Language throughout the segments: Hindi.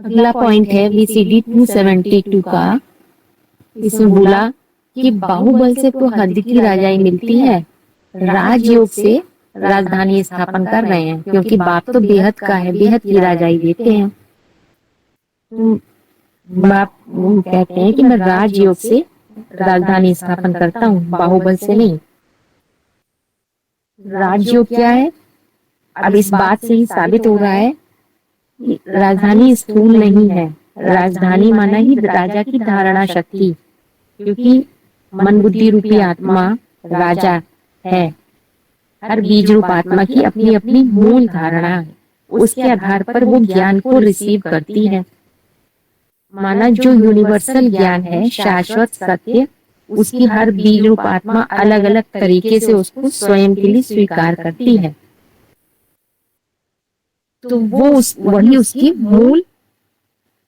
अगला पॉइंट है VCD 272 का। इसमें बोला कि बाहुबल से तो हद की राजाई मिलती है, राजयोग से राजधानी स्थापन कर रहे हैं, क्योंकि बाप तो बेहद का है, बेहद की राजाई देते हैं। तो बाप वो कहते हैं कि मैं राजयोग से राजधानी स्थापन करता हूँ, बाहुबल से नहीं। राजयोग क्या है? अब इस बात से ही साबित हो रहा है कि राजधानी स्थूल नहीं है, राजधानी माना ही राजा की धारणा शक्ति, क्योंकि मन बुद्धि रूपी आत्मा राजा है। हर बीज रूप आत्मा की अपनी अपनी मूल धारणा है, उसके आधार पर वो ज्ञान को रिसीव करती है। माना जो यूनिवर्सल ज्ञान है, शाश्वत सत्य, उसकी हर बीज रूप आत्मा अलग अलग तरीके से उसको स्वयं के लिए स्वीकार करती है। तो वही उसकी मूल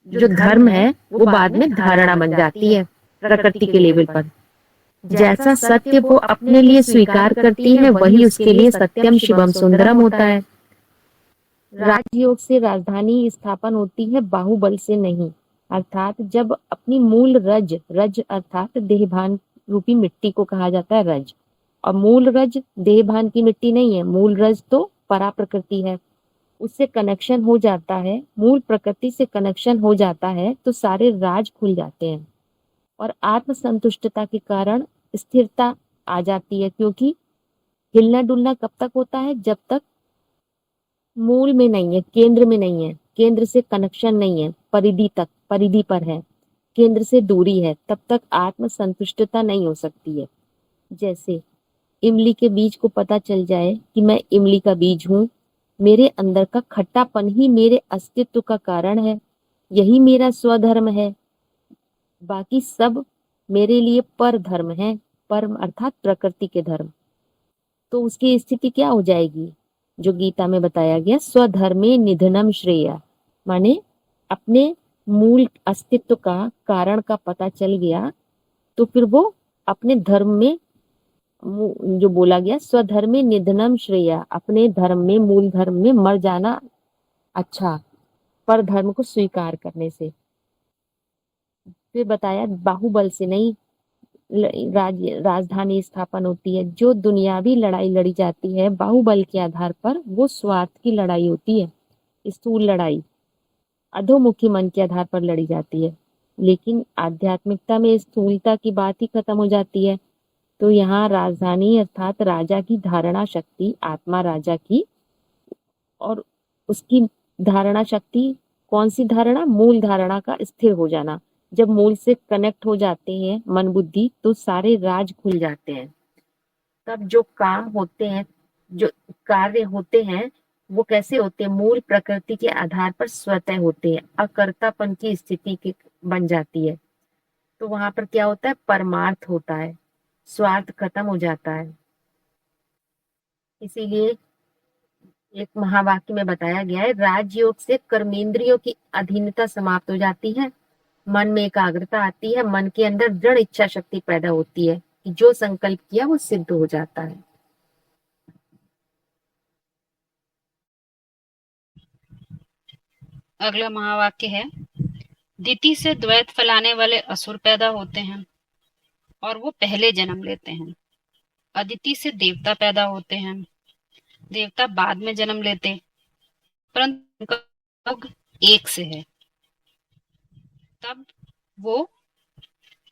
जो धर्म है वो बाद में धारणा बन जाती है प्रकृति के लेवल पर। जैसा सत्य वो अपने लिए स्वीकार करती है, वही उसके लिए सत्यम शिवम सुंदरम होता है। राजयोग से राजधानी स्थापन होती है, बाहुबल से नहीं। अर्थात जब अपनी मूल रज अर्थात देहभान रूपी मिट्टी को कहा जाता है रज, और मूल रज देहभान की मिट्टी नहीं है, मूल रज तो परा प्रकृति है, उससे कनेक्शन हो जाता है, मूल प्रकृति से कनेक्शन हो जाता है तो सारे राज खुल जाते हैं और आत्म संतुष्टता के कारण स्थिरता आ जाती है। क्योंकि हिलना डुलना कब तक होता है? जब तक मूल में नहीं है, केंद्र में नहीं है, केंद्र से कनेक्शन नहीं है, परिधि पर है, केंद्र से दूरी है, तब तक आत्म संतुष्टता नहीं हो सकती है। जैसे इमली के बीज को पता चल जाए कि मैं इमली का बीज हूँ, मेरे अंदर का खट्टापन ही मेरे अस्तित्व का कारण है, यही मेरा स्वधर्म है, बाकी सब मेरे लिए पर धर्म है, पर अर्थात प्रकृति के धर्म। तो उसकी स्थिति क्या हो जाएगी? जो गीता में बताया गया, स्वधर्मे निधनम श्रेया, माने अपने मूल अस्तित्व का कारण का पता चल गया तो फिर वो अपने धर्म में, जो बोला गया स्वधर्मे निधनम श्रेया, अपने धर्म में, मूल धर्म में मर जाना अच्छा, पर धर्म को स्वीकार करने से। फिर बताया बाहुबल से नहीं राजधानी स्थापन होती है। जो दुनियावी लड़ाई लड़ी जाती है बाहुबल के आधार पर, वो स्वार्थ की लड़ाई होती है, स्थूल लड़ाई अधोमुखी मन के आधार पर लड़ी जाती है। लेकिन आध्यात्मिकता में स्थूलता की बात ही खत्म हो जाती है। तो यहाँ राजधानी अर्थात राजा की धारणा शक्ति, आत्मा राजा की, और उसकी धारणा शक्ति कौन सी धारणा? मूल धारणा का स्थिर हो जाना। जब मूल से कनेक्ट हो जाते हैं मन बुद्धि तो सारे राज खुल जाते हैं। तब जो काम होते हैं, जो कार्य होते हैं, वो कैसे होते हैं? मूल प्रकृति के आधार पर स्वतः होते हैं, अकर्तापन की स्थिति की बन जाती है। तो वहां पर क्या होता है? परमार्थ होता है, स्वार्थ खत्म हो जाता है। इसीलिए एक महावाक्य में बताया गया है, राजयोग से कर्मेंद्रियों की अधीनता समाप्त हो जाती है, मन में एकाग्रता आती है, मन के अंदर दृढ़ इच्छा शक्ति पैदा होती है कि जो संकल्प किया वो सिद्ध हो जाता है। अगला महावाक्य है, दिति से द्वैत फैलाने वाले असुर पैदा होते हैं और वो पहले जन्म लेते हैं। अदिति से देवता पैदा होते हैं, देवता बाद में जन्म लेते, परंतु उनका योग एक से है, तब वो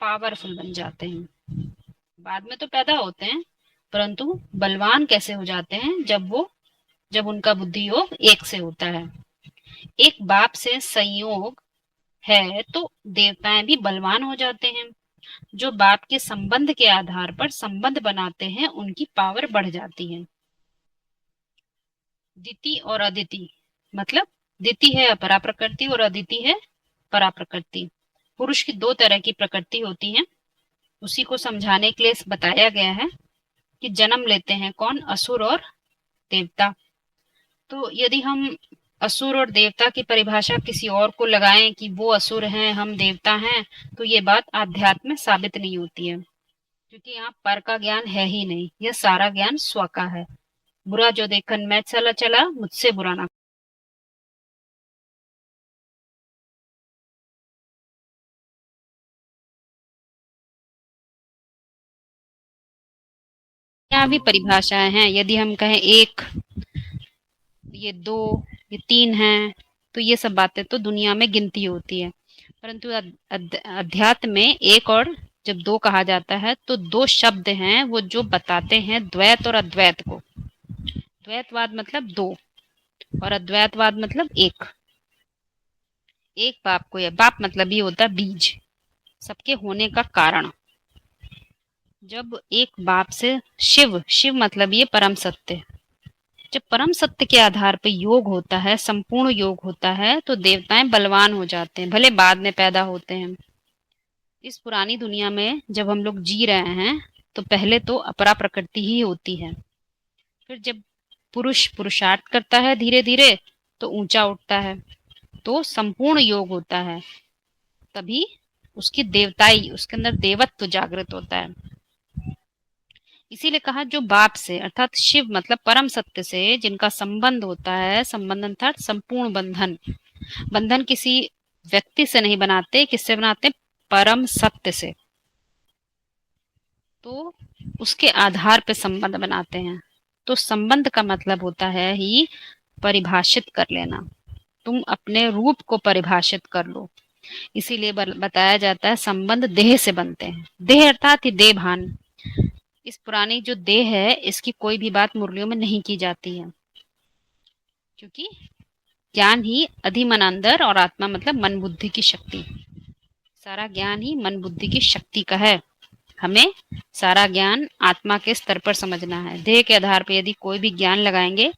पावरफुल बन जाते हैं। बाद में तो पैदा होते हैं, परंतु बलवान कैसे हो जाते हैं? जब उनका बुद्धि योग एक से होता है। एक बाप से संयोग है तो देवताएं भी बलवान हो जाते हैं। जो बाप के संबंध के आधार पर संबंध बनाते हैं, उनकी पावर बढ़ जाती है। दिति और अदिति मतलब दिति है अपरा प्रकृति और अदिति है परा प्रकृति। पुरुष की दो तरह की प्रकृति होती है, उसी को समझाने के लिए बताया गया है कि जन्म लेते हैं कौन? असुर और देवता। तो यदि हम असुर और देवता की परिभाषा किसी और को लगाएं कि वो असुर हैं, हम देवता हैं, तो ये बात आध्यात्म में साबित नहीं होती है, क्योंकि यहाँ पर का ज्ञान है ही नहीं, यह सारा ज्ञान स्व का है। बुरा जो देखन मैं चला चला, मुझसे बुरा ना दुनियावी परिभाषाएं हैं। यदि हम कहें एक, ये दो, ये तीन हैं, तो ये सब बातें तो दुनिया में गिनती होती है। परंतु अध्यात्म में एक और जब दो कहा जाता है तो दो शब्द हैं वो जो बताते हैं द्वैत और अद्वैत को। द्वैतवाद मतलब दो और अद्वैतवाद मतलब एक। एक बाप को, या बाप मतलब ये होता है बीज, सबके होने का कारण। जब एक बाप से शिव, शिव मतलब ये परम सत्य, जब परम सत्य के आधार पर योग होता है, संपूर्ण योग होता है, तो देवताएं बलवान हो जाते हैं, भले बाद में पैदा होते हैं। इस पुरानी दुनिया में जब हम लोग जी रहे हैं तो पहले तो अपरा प्रकृति ही होती है। फिर जब पुरुष पुरुषार्थ करता है धीरे धीरे तो ऊंचा उठता है, तो संपूर्ण योग होता है, तभी उसकी देवताई, उसके अंदर देवत्व जागृत होता है। इसीलिए कहा जो बाप से अर्थात शिव मतलब परम सत्य से जिनका संबंध होता है, संबंध अर्थात संपूर्ण बंधन, बंधन किसी व्यक्ति से नहीं बनाते, किससे बनाते? परम सत्य से। तो उसके आधार पे संबंध बनाते हैं। तो संबंध का मतलब होता है ही परिभाषित कर लेना, तुम अपने रूप को परिभाषित कर लो। इसीलिए बताया जाता है संबंध देह से बनते हैं। देह अर्थात ही देह भान। इस पुरानी जो देह है इसकी कोई भी बात मुरलियों में नहीं की जाती है, क्योंकि ज्ञान ही अधिमनांदर, और आत्मा मतलब मन बुद्धि की शक्ति। सारा ज्ञान ही मन बुद्धि की शक्ति का है। हमें सारा ज्ञान आत्मा के स्तर पर समझना है। देह के आधार पर यदि कोई भी ज्ञान लगाएंगे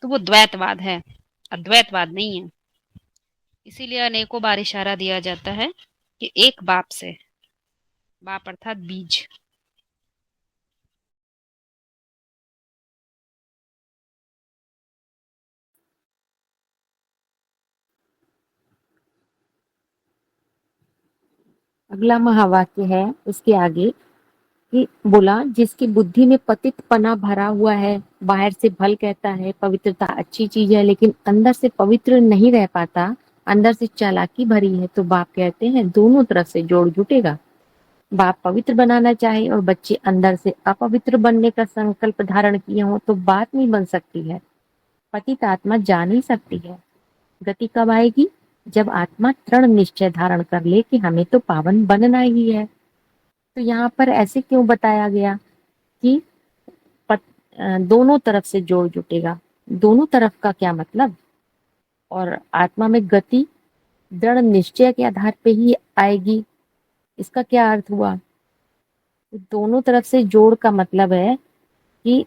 तो वो द्वैतवाद है, अद्वैतवाद नहीं है। इसीलिए अनेकों बार इशारा दिया जाता है कि एक बाप से, बाप अर्थात बीज। अगला महावाक्य है उसके आगे कि बोला, जिसकी बुद्धि में पतितपना भरा हुआ है, बाहर से भल कहता है पवित्रता अच्छी चीज है, लेकिन अंदर से पवित्र नहीं रह पाता, अंदर से चालाकी भरी है, तो बाप कहते हैं दोनों तरफ से जोड़ जुटेगा। बाप पवित्र बनाना चाहे और बच्चे अंदर से अपवित्र बनने का संकल्प धारण किए हो तो बात नहीं बन सकती है। पतित आत्मा जा नहीं सकती है। गति कब आएगी? जब आत्मा दृढ़ निश्चय धारण कर ले कि हमें तो पावन बनना ही है। तो यहाँ पर ऐसे क्यों बताया गया कि दोनों तरफ से जोड़ जुटेगा? दोनों तरफ का क्या मतलब? और आत्मा में गति दृढ़ निश्चय के आधार पे ही आएगी, इसका क्या अर्थ हुआ? तो दोनों तरफ से जोड़ का मतलब है कि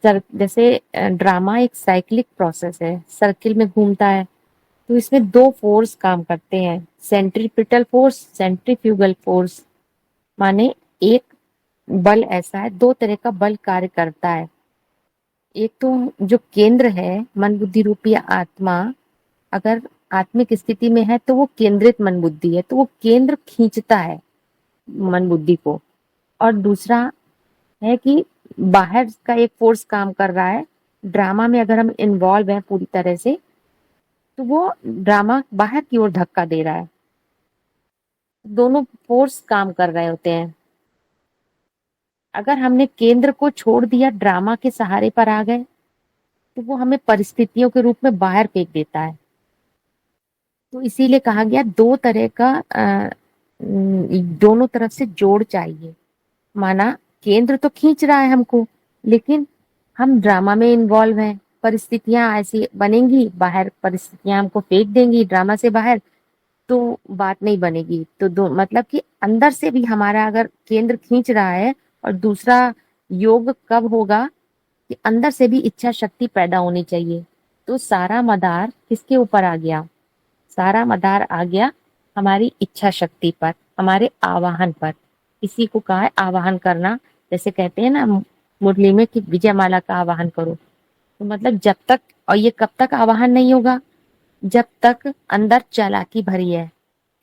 जैसे ड्रामा एक साइक्लिक प्रोसेस है, सर्किल में घूमता है, तो इसमें दो फोर्स काम करते हैं, सेंट्रीपिटल फोर्स, सेंट्रीफ्यूगल फोर्स। माने एक बल ऐसा है, दो तरह का बल कार्य करता है। एक तो जो केंद्र है मन बुद्धि रूपी आत्मा, अगर आत्मिक स्थिति में है तो वो केंद्रित मन बुद्धि है, तो वो केंद्र खींचता है मन बुद्धि को। और दूसरा है कि बाहर का एक फोर्स काम कर रहा है। ड्रामा में अगर हम इन्वॉल्व हैं पूरी तरह से तो वो ड्रामा बाहर की ओर धक्का दे रहा है। दोनों फोर्स काम कर रहे होते हैं। अगर हमने केंद्र को छोड़ दिया, ड्रामा के सहारे पर आ गए, तो वो हमें परिस्थितियों के रूप में बाहर फेंक देता है। तो इसीलिए कहा गया दो तरह का दोनों तरफ से जोड़ चाहिए। माना केंद्र तो खींच रहा है हमको, लेकिन हम ड्रामा में इन्वॉल्व हैं, परिस्थितियां ऐसी बनेंगी, बाहर परिस्थितियां हमको फेंक देंगी ड्रामा से बाहर, तो बात नहीं बनेगी। तो दो मतलब कि अंदर से भी हमारा अगर केंद्र खींच रहा है, और दूसरा योग कब होगा कि अंदर से भी इच्छा शक्ति पैदा होनी चाहिए। तो सारा मदार किसके ऊपर आ गया? सारा मदार आ गया हमारी इच्छा शक्ति पर, हमारे आवाहन पर। इसी को कहा है आवाहन करना। जैसे कहते हैं ना मुरली में कि विजय माला का आवाहन करो, तो मतलब जब तक, और ये कब तक आवाहन नहीं होगा? जब तक अंदर चालाकी भरी है।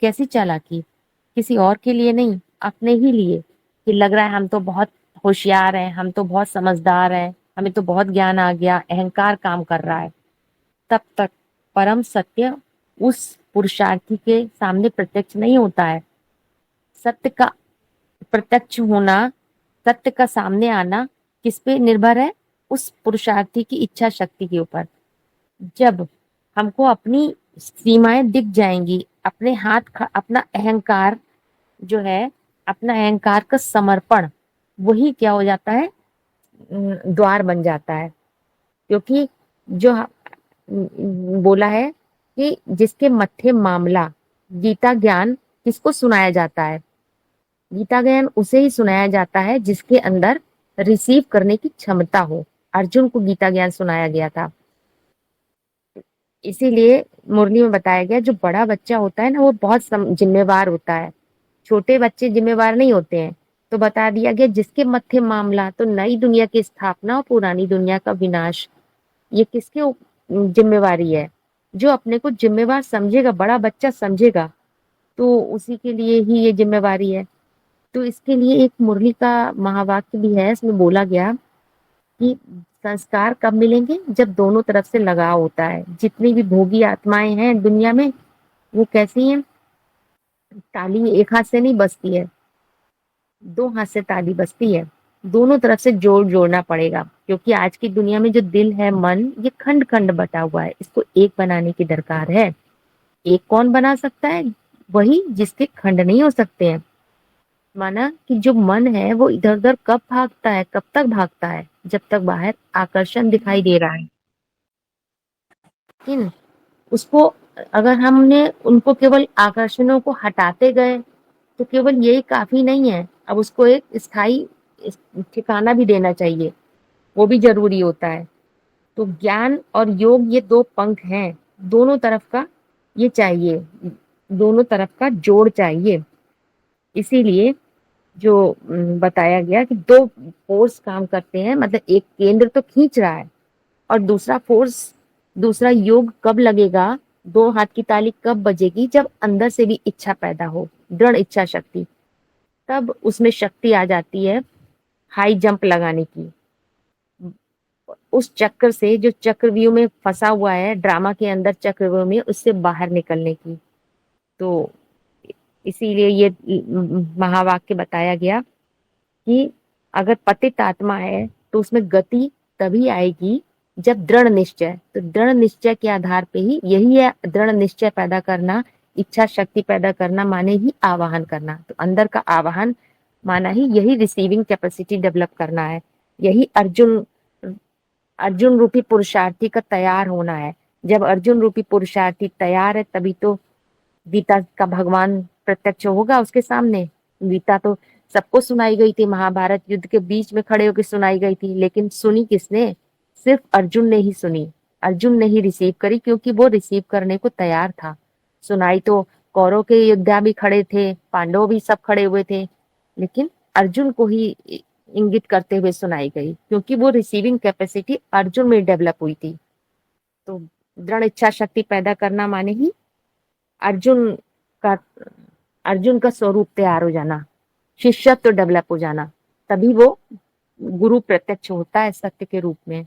कैसी चालाकी? किसी और के लिए नहीं, अपने ही लिए, कि लग रहा है हम तो बहुत होशियार हैं, हम तो बहुत समझदार हैं, हमें तो बहुत ज्ञान आ गया, अहंकार काम कर रहा है। तब तक परम सत्य उस पुरुषार्थी के सामने प्रत्यक्ष नहीं होता है। सत्य का प्रत्यक्ष होना, सत्य का सामने आना किस पे निर्भर है? उस पुरुषार्थी की इच्छा शक्ति के ऊपर। जब हमको अपनी सीमाएं दिख जाएंगी, अपने अपना अहंकार जो है, अपना अहंकार का समर्पण, वही क्या हो जाता है? द्वार बन जाता है। क्योंकि जो बोला है कि जिसके मत्थे मामला, गीता ज्ञान किसको सुनाया जाता है? गीता ज्ञान उसे ही सुनाया जाता है जिसके अंदर रिसीव करने की क्षमता हो। अर्जुन को गीता ज्ञान सुनाया गया था। इसीलिए मुरली में बताया गया, जो बड़ा बच्चा होता है ना, वो बहुत जिम्मेवार होता है, छोटे बच्चे जिम्मेवार नहीं होते हैं। तो बता दिया गया, जिसके मत्थे मामला, तो नई दुनिया की स्थापना और पुरानी दुनिया का विनाश, ये किसके जिम्मेवारी है? जो अपने को जिम्मेवार समझेगा, बड़ा बच्चा समझेगा, तो उसी के लिए ही ये जिम्मेवारी है। तो इसके लिए एक मुरली का महावाक्य भी है, इसमें बोला गया कि संस्कार कब मिलेंगे? जब दोनों तरफ से लगाव होता है। जितनी भी भोगी आत्माएं हैं दुनिया में, वो कैसी हैं? ताली एक हाथ से नहीं बजती है, दो हाथ से ताली बजती है। दोनों तरफ से जोड़ना पड़ेगा, क्योंकि आज की दुनिया में जो दिल है, मन, ये खंड खंड बटा हुआ है। इसको एक बनाने की दरकार है। एक कौन बना सकता है? वही जिसके खंड नहीं हो सकते हैं। माना कि जो मन है वो इधर उधर कब भागता है, कब तक भागता है? जब तक बाहर आकर्षण दिखाई दे रहा है। लेकिन उसको, अगर हमने उनको केवल आकर्षणों को हटाते गए तो केवल यही काफी नहीं है। अब उसको एक स्थायी ठिकाना भी देना चाहिए, वो भी जरूरी होता है। तो ज्ञान और योग, ये दो पंख हैं, दोनों तरफ का ये चाहिए, दोनों तरफ का जोड़ चाहिए। इसीलिए जो बताया गया कि दो फोर्स काम करते हैं, मतलब एक केंद्र तो खींच रहा है और दूसरा फोर्स, दूसरा योग कब लगेगा, दो हाथ की ताली कब बजेगी? जब अंदर से भी इच्छा पैदा हो, दृढ़ इच्छा शक्ति, तब उसमें शक्ति आ जाती है हाई जंप लगाने की। उस चक्र से, जो चक्रव्यूह में फंसा हुआ है, ड्रामा के अंदर चक्रव्यूह में, उससे बाहर निकलने की। तो इसीलिए ये महावाक्य बताया गया कि अगर पतित आत्मा है तो उसमें गति तभी आएगी जब दृढ़ निश्चय, तो दृढ़ निश्चय के आधार पे ही, यही है दृढ़ निश्चय पैदा करना, इच्छा शक्ति पैदा करना, माने ही आवाहन करना। तो अंदर का आवाहन माना ही यही रिसीविंग कैपेसिटी डेवलप करना है। यही अर्जुन रूपी पुरुषार्थी का तैयार होना है। जब अर्जुन रूपी पुरुषार्थी तैयार है, तभी तो गीता का भगवान प्रत्यक्ष होगा उसके सामने। गीता तो सबको सुनाई गई थी, महाभारत युद्ध के बीच में खड़े होकर सुनाई गई थी, लेकिन सुनी किसने? सिर्फ अर्जुन ने ही सुनी, अर्जुन ने ही रिसीव करी, क्योंकि वो रिसीव करने को तैयार था। सुनाई तो कौरव के योद्धा भी खड़े थे, पांडव भी सब खड़े हुए थे, लेकिन अर्जुन को ही इंगित करते हुए सुनाई गई, क्योंकि वो रिसीविंग कैपेसिटी अर्जुन में डेवलप हुई थी। तो दृढ़ इच्छा शक्ति पैदा करना माने ही अर्जुन का स्वरूप तैयार हो जाना, शिष्यत्व डेवलप हो जाना, तभी वो गुरु प्रत्यक्ष होता है सत्य के रूप में।